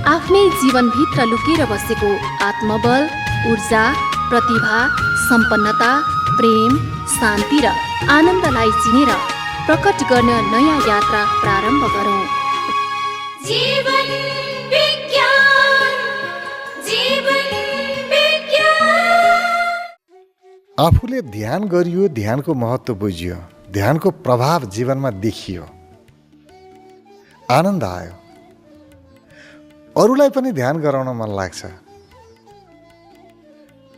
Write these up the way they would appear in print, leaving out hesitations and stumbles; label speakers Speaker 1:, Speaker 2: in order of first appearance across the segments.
Speaker 1: आफ्नै जीवनभित्र लुकेर बसेको आत्मबल, ऊर्जा, प्रतिभा, सम्पन्नता, प्रेम, शान्ति र आनन्दलाई चिनेर प्रकट गर्न नयाँ यात्रा प्रारम्भ गरौँ।
Speaker 2: जीवन विज्ञान, जीवन विज्ञान।
Speaker 3: आफूले ध्यान गरियो, ध्यानको महत्त्व बुझियो, ध्यानको प्रभाव जीवनमा देखियो, आनन्द आयो। अरूलाई पनि ध्यान गराउन मन लाग्छ।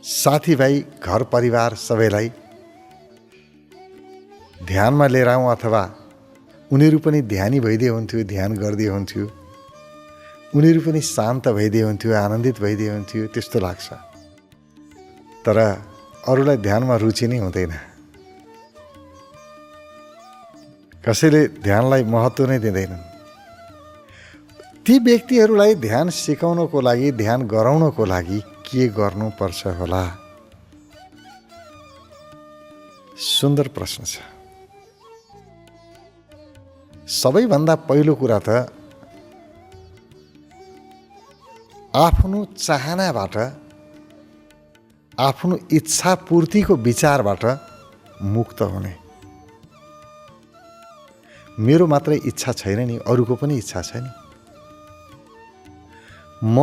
Speaker 3: साथीभाइ, घर परिवार सबैलाई ध्यानमा लिएर आउँ अथवा उनीहरू पनि ध्यानी भइदिए हुन्थ्यो, ध्यान गरिदिए हुन्थ्यो, उनीहरू पनि शान्त भइदिए हुन्थ्यो, आनन्दित भइदिए हुन्थ्यो, त्यस्तो लाग्छ। तर अरूलाई ध्यानमा रुचि नै हुँदैन। कसैले ध्यानलाई महत्त्व नै दिँदैनन्। ती व्यक्तिहरूलाई ध्यान सिकाउनको लागि, ध्यान गराउनको लागि के गर्नुपर्छ होला? सुन्दर प्रश्न छ। सबैभन्दा पहिलो कुरा त आफ्नो चाहनाबाट, आफ्नो इच्छा पूर्तिको विचारबाट मुक्त हुने। मेरो मात्रै इच्छा छैन नि, अरूको पनि इच्छा छ नि। म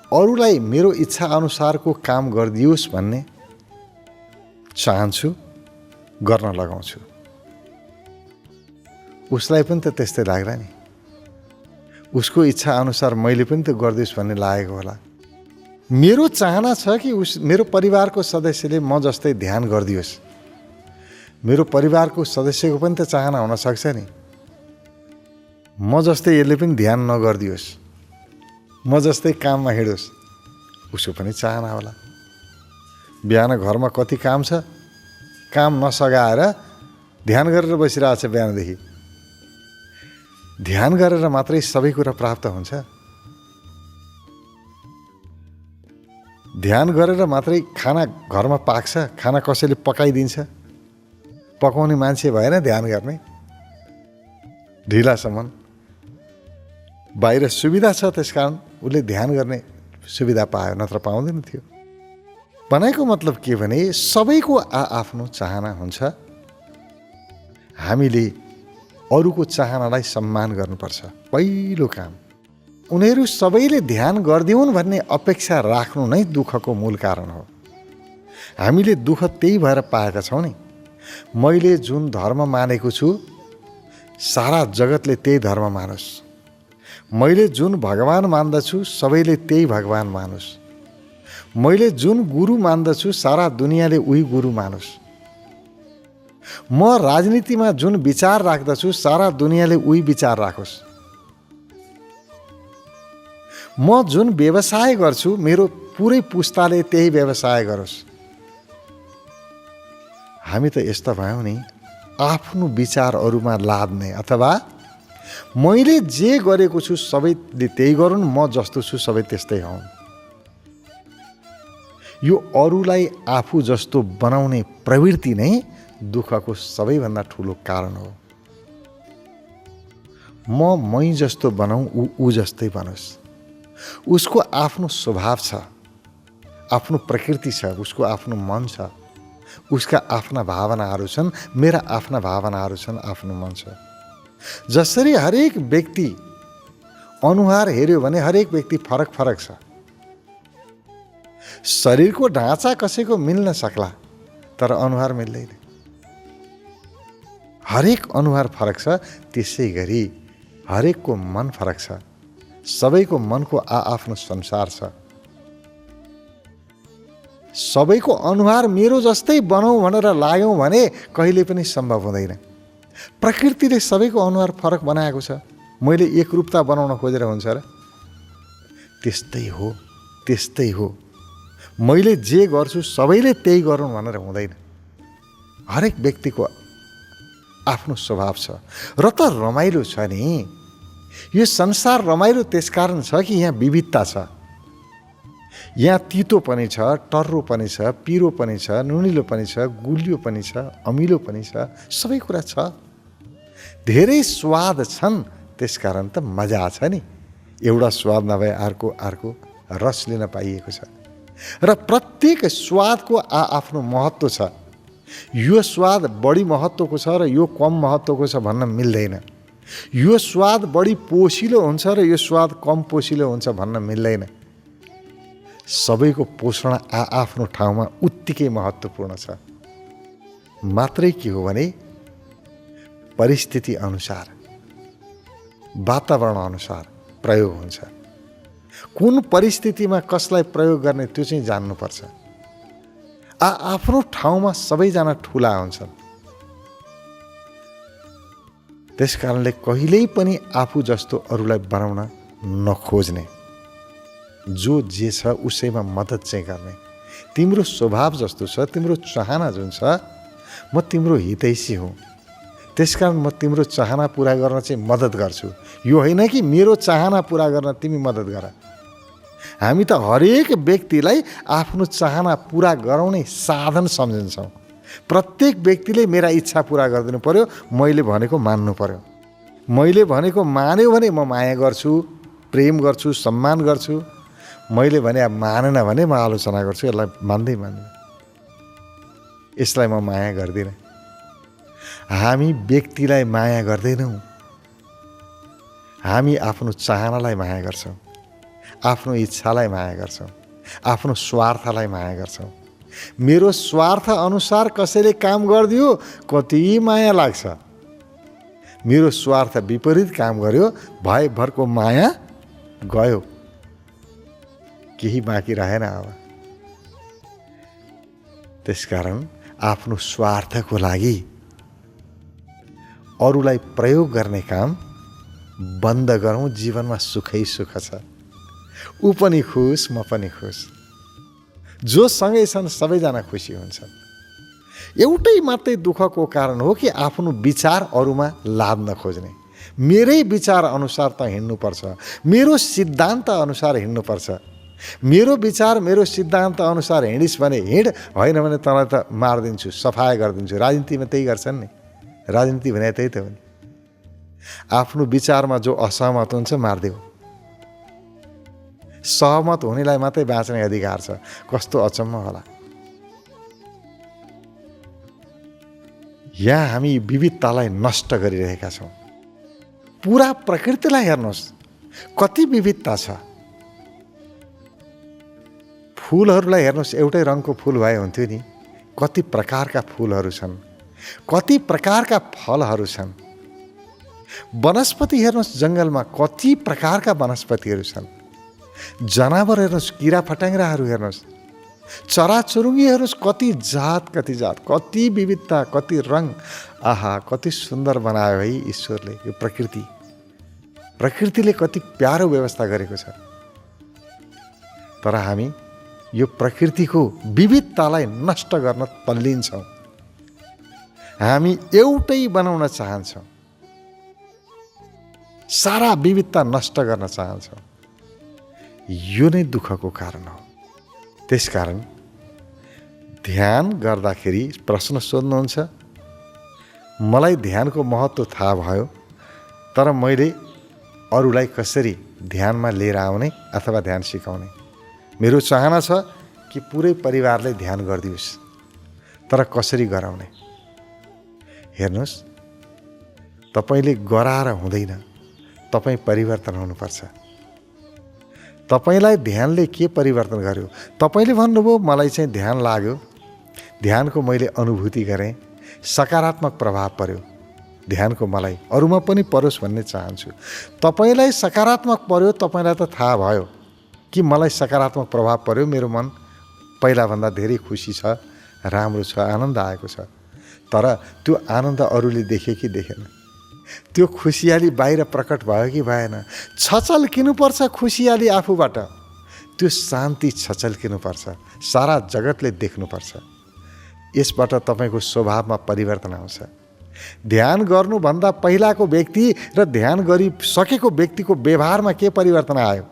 Speaker 3: अरूलाई मेरो इच्छा अनुसारको काम गरिदियोस् भन्ने चाहन्छु, गर्न लगाउँछु। उसलाई पनि त त्यस्तै लाग्ला नि। उसको इच्छा अनुसार मैले पनि त गरिदियोस् भन्ने लागेको होला। मेरो चाहना छ कि मेरो परिवारको सदस्यले म जस्तै ध्यान गरिदियोस्। मेरो परिवारको सदस्यको पनि त चाहना हुनसक्छ नि। म जस्तै यसले पनि ध्यान नगरिदियोस्, म जस्तै काममा हिँडोस्, उसको पनि चाहना होला। बिहान घरमा कति काम छ, काम नसगाएर ध्यान गरेर बसिरहेछ बिहानदेखि। ध्यान गरेर मात्रै सबै कुरा प्राप्त हुन्छ? ध्यान गरेर मात्रै खाना घरमा पाक्छ? खाना कसैले पकाइदिन्छ? पकाउने मान्छे भएन ध्यान गर्ने? ढिलासम्म बाहिर सुविधा छ, त्यसकारण उसले ध्यान गर्ने सुविधा पायो, नत्र पाउँदैन थियो। भनाइको मतलब के भने सबैको आफ्नो चाहना हुन्छ। हामीले अरूको चाहनालाई सम्मान गर्नुपर्छ। पहिलो काम, उनीहरू सबैले ध्यान गरिदिउन् भन्ने अपेक्षा राख्नु नै दुःखको मूल कारण हो। हामीले दुःख त्यही भएर पाएका छौँ नि। मैले जुन धर्म मानेको छु, सारा जगतले त्यही धर्म मानोस्। मैले जुन भगवान मान्दछु, सबैले त्यही भगवान मानोस्। मैले जुन गुरु मान्दछु, सारा दुनियाँले उही गुरु मानोस्। म राजनीतिमा जुन विचार राख्दछु, सारा दुनियाँले उही विचार राखोस्। म जुन व्यवसाय गर्छु, मेरो पुरै पुस्ताले त्यही व्यवसाय गरोस्। हामी त यस्ता भयौँ नि, आफ्नो विचार अरूमा लाद्ने, अथवा मैले जे गरेको छु सबैले त्यही गरून्, म जस्तो छु सबै त्यस्तै हौँ। यो अरूलाई आफू जस्तो बनाउने प्रवृत्ति नै दुःखको सबैभन्दा ठुलो कारण हो। मै जस्तो बनाऊँ, ऊ जस्तै बनोस्। उसको आफ्नो स्वभाव छ, आफ्नो प्रकृति छ, उसको आफ्नो मन छ, उसका आफ्ना भावनाहरू छन्, मेरा आफ्ना भावनाहरू छन्, आफ्नो मन छ। जसरी हरेक व्यक्ति अनुहार हेऱ्यो भने हरेक व्यक्ति फरक फरक छ। शरीरको ढाँचा कसैको मिल्न सक्ला, तर अनुहार मिल्दैन। हरेक अनुहार फरक छ, त्यसै गरी हरेकको मन फरक छ। सबैको मनको आफ्नो संसार छ। सबैको अनुहार मेरो जस्तै बनाऊ भनेर लाग्यौँ भने कहिले पनि सम्भव हुँदैन। प्रकृतिले सबैको अनुहार फरक बनाएको छ। मैले एकरूपता बनाउन खोजेर हुन्छ र? त्यस्तै हो, त्यस्तै हो। मैले जे गर्छु सबैले त्यही गरौँ भनेर हुँदैन। हरेक व्यक्तिको आफ्नो स्वभाव छ। र त रमाइलो छ नि, यो संसार रमाइलो त्यसकारण छ कि यहाँ विविधता छ। यहाँ तितो पनि छ, टर्रो पनि छ, पिरो पनि छ, नुनिलो पनि छ, गुलियो पनि छ, अमिलो पनि छ, सबै कुरा छ। धेरै स्वाद छन्, त्यसकारण त मजा छ नि। एउटा स्वाद नभए अर्को रस लिन पाइएको छ र प्रत्येक स्वादको आफ्नो महत्त्व छ। यो स्वाद बढी महत्त्वको छ र यो कम महत्त्वको छ भन्न मिल्दैन। यो स्वाद बढी पोषिलो हुन्छ र यो स्वाद कम पोषिलो हुन्छ भन्न मिल्दैन। सबैको पोषण आफ्नो ठाउँमा उत्तिकै महत्त्वपूर्ण छ। मात्रै के हो भने परिस्थिति अनुसार, वातावरण अनुसार प्रयोग हुन्छ। कुन परिस्थितिमा कसलाई प्रयोग गर्ने त्यो चाहिँ जान्नुपर्छ। आफ्नो ठाउँमा सबैजना ठुला हुन्छन्। त्यस कारणले कहिल्यै पनि आफू जस्तो अरूलाई बनाउन नखोज्ने, जो जे छ उसैमा मद्दत चाहिँ गर्ने। तिम्रो स्वभाव जस्तो छ, तिम्रो चाहना जुन छ, म तिम्रो हितैषी हुँ, त्यसकारण म तिम्रो चाहना पुरा गर्न चाहिँ मद्दत गर्छु। यो होइन कि मेरो चाहना पुरा गर्न तिमी मद्दत गर। हामी त हरेक व्यक्तिलाई आफ्नो चाहना पुरा गराउने साधन सम्झन्छौँ। प्रत्येक व्यक्तिले मेरा इच्छा पुरा गरिदिनु पर्यो, मैले भनेको मान्नु पर्यो। मैले भनेको मान्यो भने म माया गर्छु, प्रेम गर्छु, सम्मान गर्छु। मैले भने मानेन भने म आलोचना गर्छु, यसलाई मान्दै मान्दिनँ, यसलाई म माया गर्दिनँ। हामी व्यक्तिलाई माया गर्दैनौँ, हामी आफ्नो चाहनालाई माया गर्छौँ, आफ्नो इच्छालाई माया गर्छौँ, आफ्नो स्वार्थलाई माया गर्छौँ। मेरो स्वार्थ अनुसार कसैले काम गरिदियो कति माया लाग्छ। मेरो स्वार्थ विपरीत काम गर्यो भयभरको माया गयो, केही बाँकी रहेन। अब त्यसकारण आफ्नो स्वार्थको लागि अरूलाई प्रयोग गर्ने काम बन्द गरौँ। जीवनमा सुखै सुख छ। ऊ पनि खुस, म पनि खुस। जो सँगै छन् सबैजना खुसी हुन्छन्। एउटै मात्रै दुःखको कारण हो कि आफ्नो विचार अरूमा लाद्न खोज्ने। मेरै विचार अनुसार त हिँड्नुपर्छ, मेरो सिद्धान्त अनुसार हिँड्नुपर्छ। मेरो विचार मेरो सिद्धान्त अनुसार हिँडिस् भने हिँड, होइन भने तँलाई त मारिदिन्छु, सफाया गरिदिन्छु। राजनीतिमा त्यही गर्छन् नि। राजनीति भने त्यही त हो नि। आफ्नो विचारमा जो असहमत हुन्छ मारिदेऊ। सहमत हुनेलाई मात्रै बाँच्ने अधिकार छ। कस्तो अचम्म होला। यहाँ हामी विविधतालाई नष्ट गरिरहेका छौँ। पुरा प्रकृतिलाई हेर्नुहोस्, कति विविधता छ। फुलहरूलाई हेर्नुहोस्, एउटै रङको फुल भए हुन्थ्यो नि। कति प्रकारका फुलहरू छन्, कति प्रकारका फलहरू छन्। वनस्पति हेर्नुहोस्, जङ्गलमा कति प्रकारका वनस्पतिहरू छन्। जनावर हेर्नुहोस्, किरा फट्याङ्ग्राहरू हेर्नुहोस्, चराचुरुङ्गी हेर्नुहोस्, कति जात, कति विविधता, कति रङ। आहा, कति सुन्दर बनायो है ईश्वरले यो प्रकृति। प्रकृतिले कति प्यारो व्यवस्था गरेको छ। तर हामी यो प्रकृतिको विविधतालाई नष्ट गर्न तल्लिन्छौँ। हामी एउटै बनाउन चाहन्छौँ, सारा विविधता नष्ट गर्न चाहन्छौँ। यो नै दुःखको कारण हो। त्यसकारण ध्यान गर्दाखेरि प्रश्न सोध्नुहुन्छ, मलाई ध्यानको महत्त्व थाहा भयो, तर मैले अरूलाई कसरी ध्यानमा लिएर आउने अथवा ध्यान सिकाउने। मेरो चाहना छ कि पुरै परिवारले ध्यान गरिदियोस्, तर कसरी गराउने। हेर्नुहोस्, तपाईँले गराएर हुँदैन, तपाईँ परिवर्तन हुनुपर्छ। तपाईँलाई ध्यानले के परिवर्तन गर्यो? तपाईँले भन्नुभयो मलाई चाहिँ ध्यान लाग्यो, ध्यानको मैले अनुभूति गरेँ, सकारात्मक प्रभाव पर्यो ध्यानको, मलाई अरूमा पनि परोस् भन्ने चाहन्छु। तपाईँलाई सकारात्मक पर्यो, तपाईँलाई त थाहा भयो कि मलाई सकारात्मक प्रभाव पर्यो, मेरो मन पहिलाभन्दा धेरै खुसी छ, राम्रो छ, आनन्द आएको छ। तर त्यो आनन्द अरूले देखे कि देखेन? त्यो खुसियाली बाहिर प्रकट भयो कि भएन? छचल्किनुपर्छ खुसियाली आफूबाट। त्यो शान्ति छचल्किनुपर्छ, सारा जगतले देख्नुपर्छ। यसबाट तपाईँको स्वभावमा परिवर्तन आउँछ। ध्यान गर्नुभन्दा पहिलाको व्यक्ति र ध्यान गरिसकेको व्यक्तिको व्यवहारमा के परिवर्तन आयो?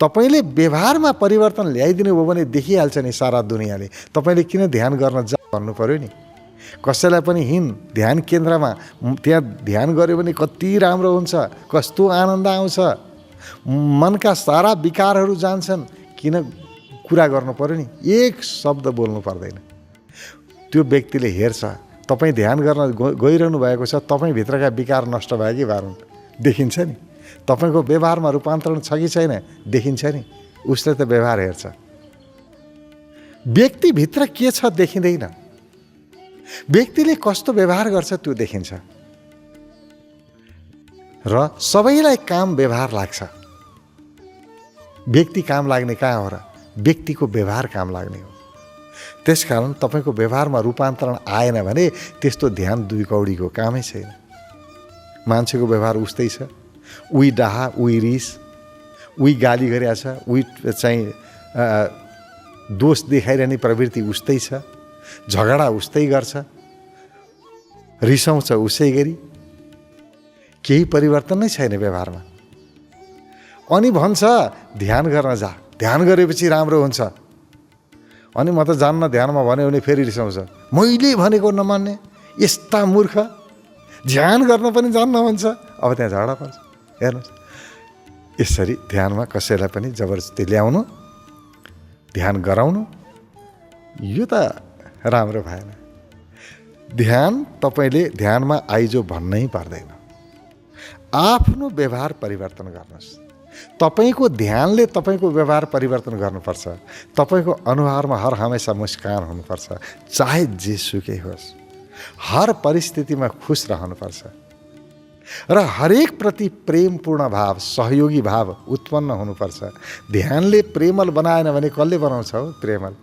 Speaker 3: तपाईँले व्यवहारमा परिवर्तन ल्याइदिनु भयो भने देखिहाल्छ नि सारा दुनियाँले। तपाईँले किन ध्यान गर्न जा भन्नु पर्यो नि। कसैलाई पनि हिँड ध्यान केन्द्रमा, त्यहाँ ध्यान गऱ्यो भने कति राम्रो हुन्छ, कस्तो आनन्द आउँछ। मनका सारा विकारहरू जान्छन्। किन कुरा गर्नु पर्यो नि, एक शब्द बोल्नु पर्दैन। त्यो व्यक्तिले हेर्छ, तपाईँ ध्यान गर्न गइरहनु भएको छ, तपाईँभित्रका विकार नष्ट भयो कि भएन देखिन्छ नि। तपाईँको व्यवहारमा रूपान्तरण छ कि छैन देखिन्छ नि। उसले त व्यवहार हेर्छ, व्यक्तिभित्र के छ देखिँदैन। व्यक्तिले कस्तो व्यवहार गर्छ त्यो देखिन्छ। र सबैलाई काम व्यवहार लाग्छ। व्यक्ति काम लाग्ने कहाँ हो र? व्यक्तिको व्यवहार काम लाग्ने हो। त्यसकारण तपाईँको व्यवहारमा रूपान्तरण आएन भने त्यस्तो ध्यान दुई कौडीको कामै छैन। मान्छेको व्यवहार उस्तै छ, उही डाहा, उही रिस, उही गाली गरिरहेछ, उही चाहिँ दोष देखाइरहने प्रवृत्ति उस्तै छ, झगडा उस्तै गर्छ, रिसाउँछ उसै गरी, केही परिवर्तन नै छैन व्यवहारमा। अनि भन्छ ध्यान गर्न जा, ध्यान गरेपछि राम्रो हुन्छ। अनि म त जान्न ध्यानमा भन्यो भने फेरि रिसाउँछ, मैले भनेको नमान्ने, यस्ता मूर्ख, ध्यान गर्न पनि जान्न भन्छ। अब त्यहाँ झगडा पर्छ। हेर्नुहोस्, यसरी ध्यानमा कसैलाई पनि जबरजस्ती ल्याउनु, ध्यान गराउनु, यो त राम्रो भएन। ध्यान तपाईँले ध्यानमा आइजो भन्नै पर्दैन। आफ्नो व्यवहार परिवर्तन गर्नुहोस्। तपाईँको ध्यानले तपाईँको व्यवहार परिवर्तन गर्नुपर्छ। तपाईँको अनुहारमा हर हमेसा मुस्कान हुनुपर्छ, चाहे जेसुकै होस्। हर परिस्थितिमा खुश रहनुपर्छ र हरेक प्रति प्रेमपूर्ण भाव, सहयोगी भाव उत्पन्न हुनुपर्छ। ध्यानले प्रेमल बनाएन भने कसले बनाउँछ हो प्रेमल?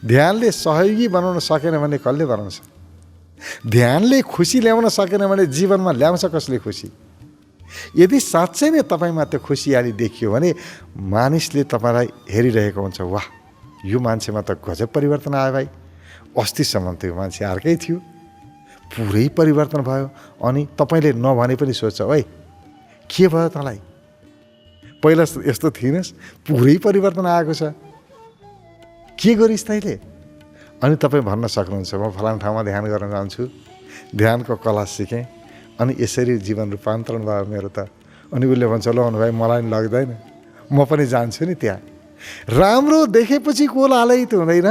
Speaker 3: ध्यानले सहयोगी बनाउन सकेन भने कसले बनाउँछ? ध्यानले खुसी ल्याउन सकेन भने जीवनमा ल्याउँछ कसले खुसी? यदि साँच्चै नै तपाईँमा त्यो खुसियाली देखियो भने मानिसले तपाईँलाई हेरिरहेको हुन्छ, वाह यो मान्छेमा त गजब परिवर्तन आयो भाइ, अस्तिसम्म त्यो मान्छे अर्कै थियो, पुरै परिवर्तन भयो। अनि तपाईँले नभने पनि सोध्छ, ओइ के भयो तँलाई, पहिला यस्तो थिइनस्, पुरै परिवर्तन आएको छ, के गरिस् तैँले? अनि तपाईँ भन्न सक्नुहुन्छ, म फलाना ठाउँमा ध्यान गर्न जान्छु, ध्यानको कला सिकेँ, अनि यसरी जीवन रूपान्तरण भयो मेरो त। अनि उसले भन्छ, ल भाइ मलाई नि लाग्दैन, म पनि जान्छु नि त्यहाँ। राम्रो देखेपछि को लालयित हुँदैन,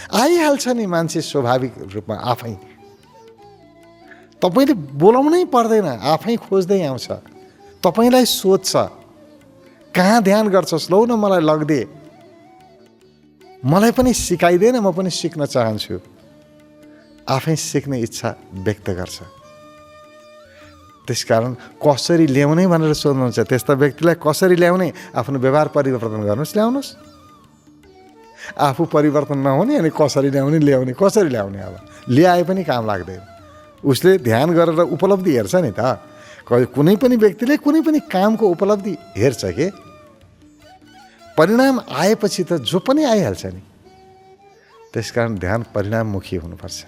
Speaker 3: आइहाल्छ नि मान्छे स्वाभाविक रूपमा आफै। तपाईँले बोलाउनै पर्दैन, आफै खोज्दै आउँछ, तपाईँलाई सोध्छ, कहाँ ध्यान गर्छस्, लौ न मलाई लगिदे, मलाई पनि सिकाइदेन, म पनि सिक्न चाहन्छु। आफै सिक्ने इच्छा व्यक्त गर्छ। त्यसकारण कसरी ल्याउने भनेर सोध्नुहुन्छ, त्यस्ता व्यक्तिलाई कसरी ल्याउने? आफ्नो व्यवहार परिवर्तन गर्नुहोस्, ल्याउनुहोस्। आफू परिवर्तन नहुने अनि कसरी ल्याउने, ल्याउने कसरी ल्याउने? अब ल्याए पनि काम लाग्दैन। उसले ध्यान गरेर उपलब्धि हेर्छ नि त। कुनै पनि व्यक्तिले कुनै पनि कामको उपलब्धि हेर्छ के, परिणाम आएपछि त जो पनि आइहाल्छ नि। त्यसकारण ध्यान परिणाममुखी हुनुपर्छ।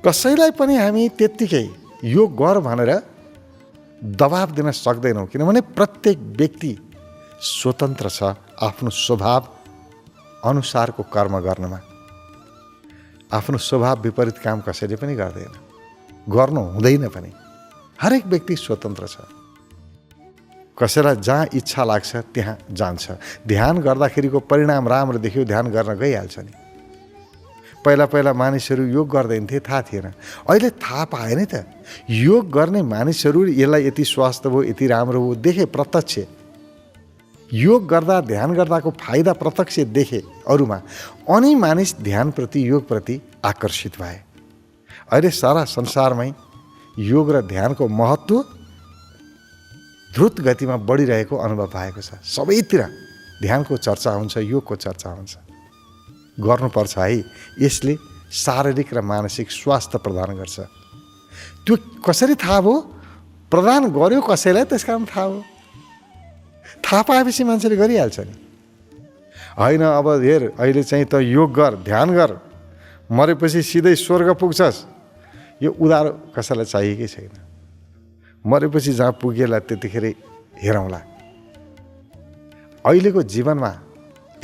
Speaker 3: कसैलाई पनि हामी त्यत्तिकै यो गर भनेर दबाब दिन सक्दैनौँ, किनभने प्रत्येक व्यक्ति स्वतन्त्र छ आफ्नो स्वभाव अनुसारको कर्म गर्नमा। आफ्नो स्वभाव विपरीत काम कसैले पनि गर्दैन, गर्नु हुँदैन पनि। हरेक व्यक्ति स्वतन्त्र छ। कसैलाई जहाँ इच्छा लाग्छ त्यहाँ जान्छ। ध्यान गर्दाखेरिको परिणाम राम्रो देख्यो, ध्यान गर्न गइहाल्छ नि। पहिला पहिला मानिसहरू योग गर्दैन थिए, थाहा थिएन। अहिले थाहा पाए नि त। योग गर्ने मानिसहरू यसलाई यति स्वास्थ्य भयो, यति राम्रो हो देखे, प्रत्यक्ष योग गर्दा ध्यान गर्दाको फाइदा प्रत्यक्ष देखे अरूमा। अनि मानिस ध्यानप्रति, योगप्रति आकर्षित भए। अहिले सारा संसारमै योग र ध्यानको महत्त्व द्रुत गतिमा बढिरहेको अनुभव भएको छ। सबैतिर ध्यानको चर्चा हुन्छ, योगको चर्चा हुन्छ। गर्नुपर्छ है। यसले शारीरिक र मानसिक स्वास्थ्य प्रदान गर्छ। त्यो कसरी थाहा भयो? प्रदान गर्यो कसैलाई, त्यस कारण थाहा भयो। थाहा पाएपछि मान्छेले गरिहाल्छ नि। होइन अब हेर, अहिले चाहिँ त योग गर, ध्यान गर, मरेपछि सिधै स्वर्ग पुग्छस्, यो उधारो कसैलाई चाहिएकै छैन। मरेपछि जहाँ पुगेला त्यतिखेर हेरौँला। अहिलेको जीवनमा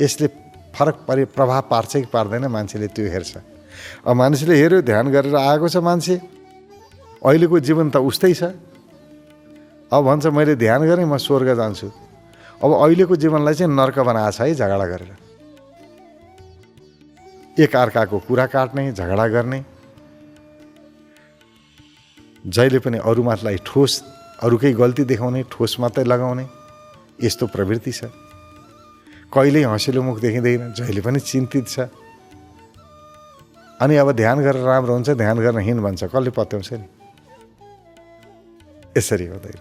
Speaker 3: यसले फरक प्रभाव पार्छ कि पार्दैन, मान्छेले त्यो हेर्छ। अब मान्छेले हेऱ्यो, ध्यान गरेर आएको छ मान्छे, अहिलेको जीवन त उस्तै छ। अब भन्छ मैले ध्यान गरेँ म स्वर्ग जान्छु। अब अहिलेको जीवनलाई चाहिँ नर्क बनाएको छ है झगडा गरेर, एक अर्काको कुरा काट्ने, झगडा गर्ने, जहिले पनि अरूमाथि ठोस, अरूकै गल्ती देखाउने, ठोस मात्रै लगाउने, यस्तो प्रवृत्ति छ। कहिल्यै हँसिलो मुख देखिँदैन, जहिले पनि चिन्तित छ। अनि अब ध्यान गरेर राम्रो हुन्छ, ध्यान गर्न हिँड भन्छ, कसले पत्याउँछ नि? यसरी हुँदैन।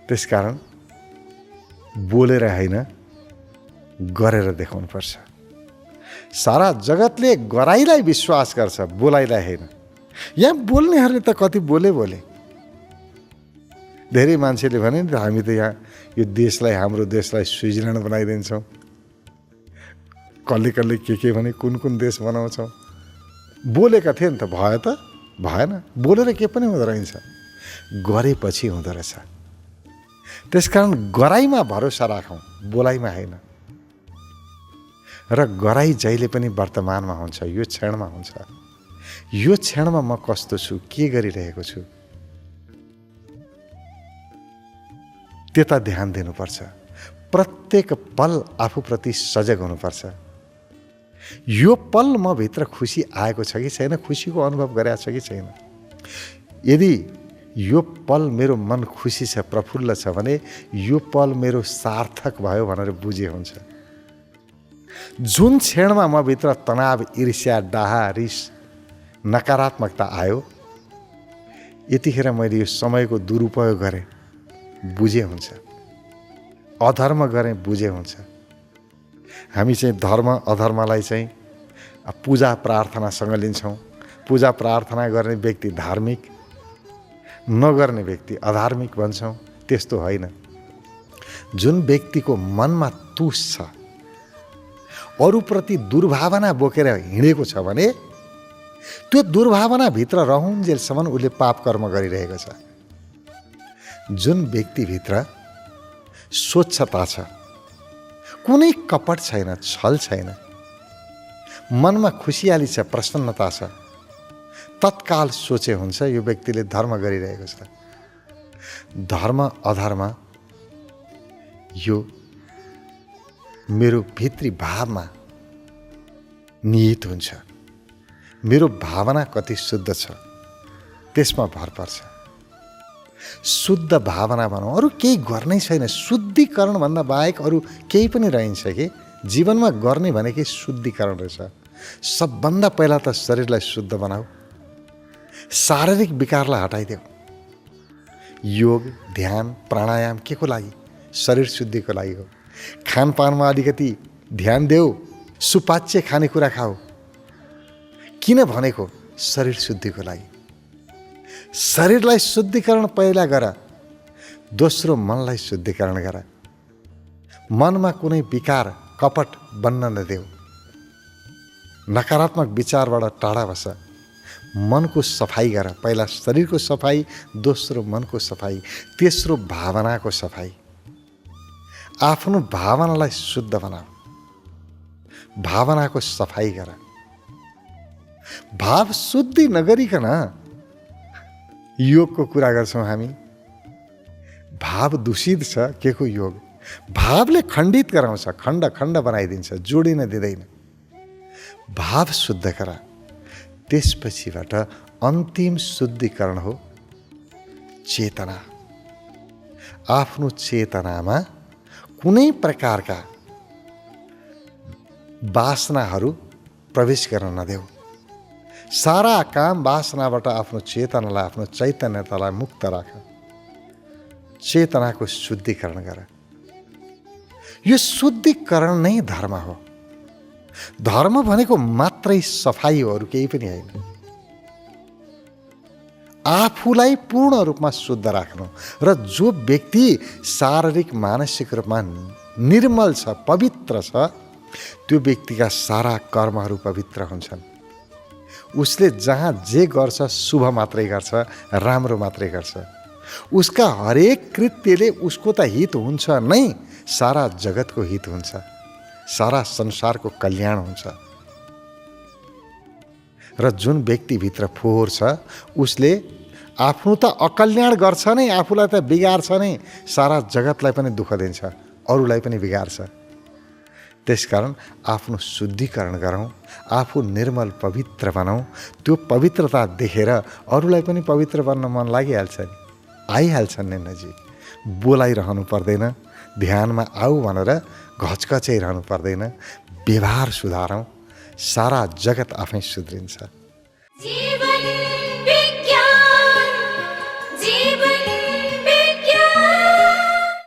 Speaker 3: त्यसकारण बोलेर होइन, गरेर देखाउनुपर्छ। सारा जगतले गराइलाई विश्वास गर्छ, बोलाइलाई होइन। यहाँ बोल्नेहरूले त कति बोले। धेरै मान्छेले भने नि हामी त यहाँ यो देशलाई, हाम्रो देशलाई स्विजरल्यान्ड बनाइदिन्छौँ, कसले के भने कुन देश बनाउँछौँ। बोलेका थिए नि त, भयो त भएन। बोलेर के पनि हुँदो रहेछ, गरेपछि हुँदो रहेछ। त्यसकारण गराइमा भरोसा राखौँ, बोलाइमा होइन। र गराइ जहिले पनि वर्तमानमा हुन्छ, यो क्षणमा हुन्छ। यो क्षणमा म कस्तो छु, के गरिरहेको छु, त्यता ध्यान दिनुपर्छ। प्रत्येक पल आफूप्रति सजग हुनुपर्छ। यो पल म भित्र खुसी आएको छ कि छैन, खुसीको अनुभव गरेको छ कि छैन। यदि यो पल मेरो मन खुसी छ, प्रफुल्ल छ भने यो पल मेरो सार्थक भयो भनेर बुझे हुन्छ। जुन क्षणमा म भित्र तनाव, ईर्ष्या, डाहा, रिस, नकारात्मकता आयो, यतिखेर मैले यो समयको दुरुपयोग गरेँ, बुझे हुन्छ। अधर्म गरेँ, बुझे हुन्छ। हामी चाहिँ धर्म अधर्मलाई चाहिँ पूजा प्रार्थनासँग लिन्छौँ। पूजा प्रार्थना गर्ने व्यक्ति धार्मिक, नगर्ने व्यक्ति अधार्मिक भन्छौँ। त्यस्तो होइन। जुन व्यक्तिको मनमा तुस छ, अरूप्रति दुर्भावना बोकेर हिँडेको छ भने त्यो दुर्भावनाभित्र रहुन्जेलसम्म उसले पाप कर्म गरिरहेको छ। जुन व्यक्तिभित्र स्वच्छता छ, कुनै कपट छैन, छल छैन, मनमा खुसियाली छ, प्रसन्नता छ, तत्काल सोचे हुन्छ यो व्यक्तिले धर्म गरिरहेको छ। धर्म अधर्म यो मेरो भित्री भावमा निहित हुन्छ। मेरो भावना कति शुद्ध छ त्यसमा भर पर्छ। शुद्ध भावना बनाऊ, अरू केही गर्नै छैन। शुद्धिकरण भन्दा बाहेक अरू केही पनि रहन्छ कि जीवनमा गर्ने भनेकै शुद्धिकरण रहेछ। सबभन्दा पहिला त शरीरलाई शुद्ध बनाऊ, शारीरिक विकारलाई हटाइदेऊ। योग, ध्यान, प्राणायाम के को लागि? शरीर शुद्धिको लागि हो। खानपानमा अलिकति ध्यान देऊ, सुपाच्य खानेकुरा खाऊ। किन भनेको? शरीर शुद्धिको लागि। शरीरलाई शुद्धिकरण पहिला गर, दोस्रो मनलाई शुद्धिकरण गर। मनमा कुनै विकार, कपट बन्न नदेऊ। नकारात्मक विचारबाट टाढा बस। मनको सफाई गर। पहिला शरीरको सफाई, दोस्रो मनको सफाई, तेस्रो भावनाको सफाई। आफ्नो भावनालाई शुद्ध बनाऊ, भावनाको सफाई गर। भाव शुद्धि नगरिकन योगको कुरा गर्छौँ हामी। भाव दूषित छ, के को योग? भावले खण्डित गराउँछ, खण्ड खण्ड बनाइदिन्छ, जोडिन दिँदैन। भाव शुद्ध गर। त्यसपछिबाट अन्तिम शुद्धिकरण हो चेतना। आफ्नो चेतनामा कुनै प्रकारका वासनाहरू प्रवेश गर्न नदेऊ। सारा काम वासनाबाट आफ्नो चेतनालाई, आफ्नो चैतन्यतालाई मुक्त राख। चेतनाको शुद्धिकरण गर। यो शुद्धिकरण नै धर्म हो। धर्म भनेको मात्रै सफाई हो, अरू केही पनि होइन। आफूलाई पूर्ण रूपमा शुद्ध राख्नु। र जो व्यक्ति शारीरिक मानसिक रूपमा निर्मल छ, पवित्र छ, त्यो व्यक्तिका सारा कर्महरू पवित्र हुन्छन्। उसले जहाँ जे गर्छ शुभ मात्रै गर्छ, राम्रो मात्रै गर्छ। उसका हरेक कृत्यले उसको त हित हुन्छ नै, सारा जगतको हित हुन्छ, सारा संसारको कल्याण हुन्छ। र जुन व्यक्तिभित्र फोहोर छ उसले आफ्नो त अकल्याण गर्छ नै, आफूलाई त बिगार्छ नै, सारा जगतलाई पनि दुःख दिन्छ, अरूलाई पनि बिगार्छ। त्यसकारण आफ्नो शुद्धिकरण गरौँ, आफू निर्मल पवित्र बनाऊ। त्यो पवित्रता देखेर अरूलाई पनि पवित्र बन्न मन लागिहाल्छ नि, आइहाल्छन् नि नजिक। बोलाइरहनु पर्दैन, ध्यानमा आऊ भनेर घचकचाइरहनु पर्दैन। व्यवहार सुधारौँ, सारा जगत आफै सुध्रिन्छ।